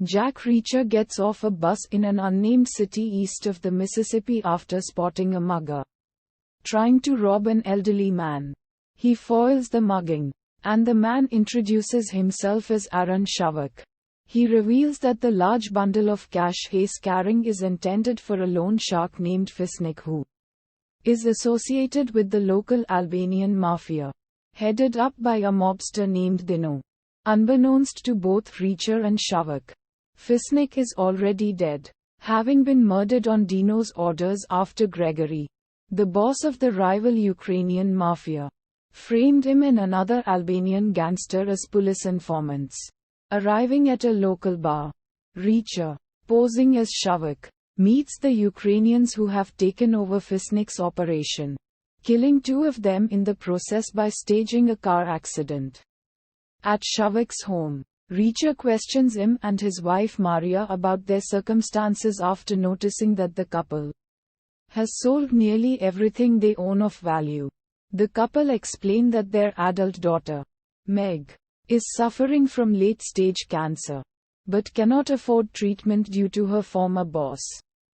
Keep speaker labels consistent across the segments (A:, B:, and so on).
A: Jack Reacher gets off a bus in an unnamed city east of the Mississippi after spotting a mugger trying to rob an elderly man. He foils the mugging, and the man introduces himself as Aaron Shavak. He reveals that the large bundle of cash he's carrying is intended for a loan shark named Fisnik, who is associated with the local Albanian mafia, headed up by a mobster named Dino. Unbeknownst to both Reacher and Shavak, Fisnik is already dead, having been murdered on Dino's orders after Gregory, the boss of the rival Ukrainian mafia, framed him and another Albanian gangster as police informants. Arriving at a local bar, Reacher, posing as Shavak, meets the Ukrainians who have taken over Fisnik's operation, killing two of them in the process by staging a car accident. At Shavak's home, Reacher questions him and his wife Maria about their circumstances after noticing that the couple has sold nearly everything they own of value. The couple explain that their adult daughter, Meg, is suffering from late-stage cancer, but cannot afford treatment due to her former boss,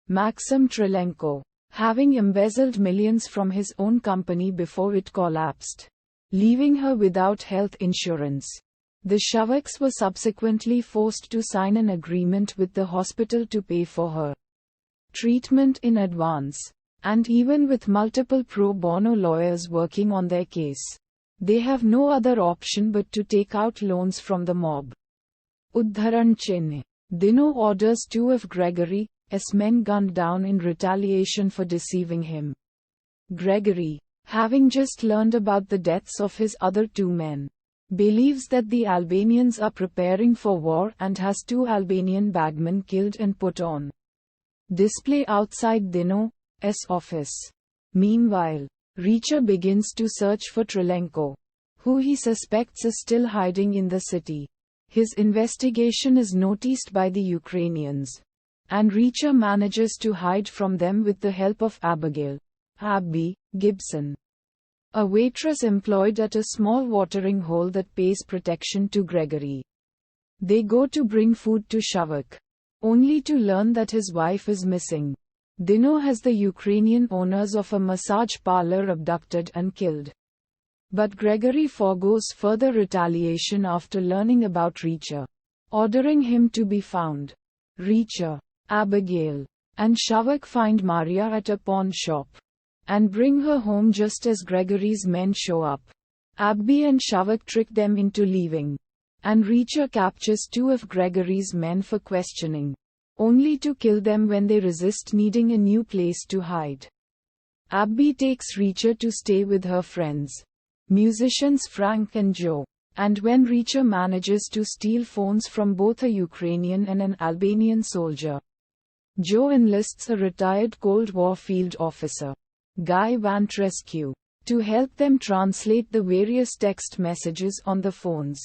A: Maxim Trelenko, having embezzled millions from his own company before it collapsed, leaving her without health insurance. The Shavaks were subsequently forced to sign an agreement with the hospital to pay for her treatment in advance, and even with multiple pro bono lawyers working on their case, they have no other option but to take out loans from the mob. Udharan Chinne. Dino orders two of Gregory's men gunned down in retaliation for deceiving him. Gregory, having just learned about the deaths of his other two men, believes that the Albanians are preparing for war and has two Albanian bagmen killed and put on display outside Dino's office. Meanwhile, Reacher begins to search for Trelenko, who he suspects is still hiding in the city. His investigation is noticed by the Ukrainians, and Reacher manages to hide from them with the help of Abigail Abby Gibson, a waitress employed at a small watering hole that pays protection to Gregory. They go to bring food to Shavak, only to learn that his wife is missing. Dino has the Ukrainian owners of a massage parlor abducted and killed. But Gregory forgoes further retaliation after learning about Reacher, ordering him to be found. Reacher, Abigail, and Shavak find Maria at a pawn shop and bring her home just as Gregory's men show up. Abby and Shavak trick them into leaving, and Reacher captures two of Gregory's men for questioning, only to kill them when they resist needing a new place to hide. Abby takes Reacher to stay with her friends, musicians Frank and Joe, and when Reacher manages to steal phones from both a Ukrainian and an Albanian soldier, Joe enlists a retired Cold War field officer, Guy Vantrescu, to help them translate the various text messages on the phones.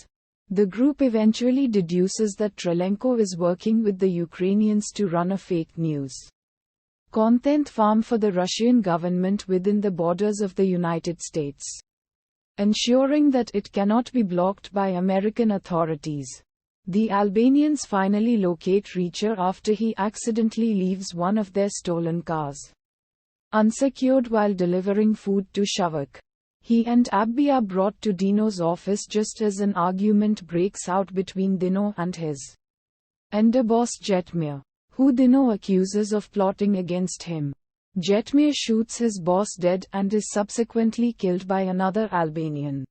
A: The group eventually deduces that Trelenko is working with the Ukrainians to run a fake news content farm for the Russian government within the borders of the United States, ensuring that it cannot be blocked by American authorities. The Albanians finally locate Reacher after he accidentally leaves one of their stolen cars unsecured while delivering food to Shavak. He and Abby are brought to Dino's office just as an argument breaks out between Dino and his underboss Jetmir, who Dino accuses of plotting against him. Jetmir shoots his boss dead and is subsequently killed by another Albanian.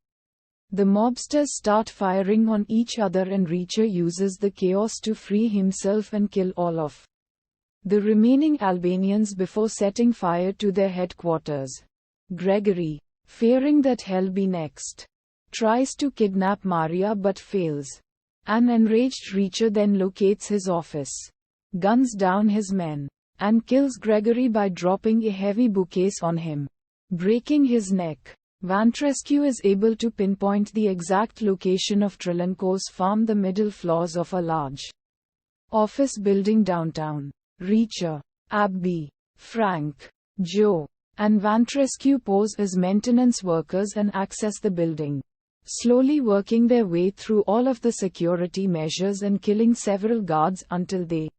A: The mobsters start firing on each other and Reacher uses the chaos to free himself and kill all of the remaining Albanians before setting fire to their headquarters. Gregory, fearing that he'll be next, tries to kidnap Maria but fails. An enraged Reacher then locates his office, guns down his men, and kills Gregory by dropping a heavy bookcase on him, breaking his neck. Vantrescu is able to pinpoint the exact location of Trelenko's farm, the middle floors of a large office building downtown. Reacher, Abby, Frank, Joe, and Vantrescu pose as maintenance workers and access the building. slowly working their way through all of the security measures and killing several guards until they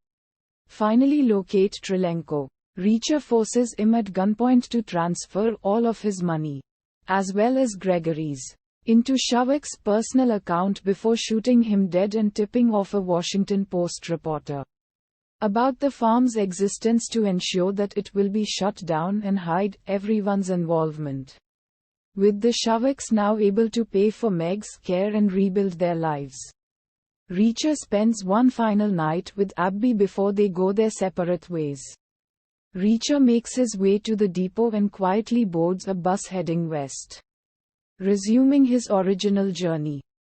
A: finally locate Trilenko. Reacher forces him at gunpoint to transfer all of his money, as well as Gregory's, into Shavak's personal account before shooting him dead and tipping off a Washington Post reporter about the farm's existence to ensure that it will be shut down and hide everyone's involvement. With the Shavaks now able to pay for Meg's care and rebuild their lives, Reacher spends one final night with Abby before they go their separate ways. Reacher makes his way to the depot and quietly boards a bus heading west, resuming his original journey.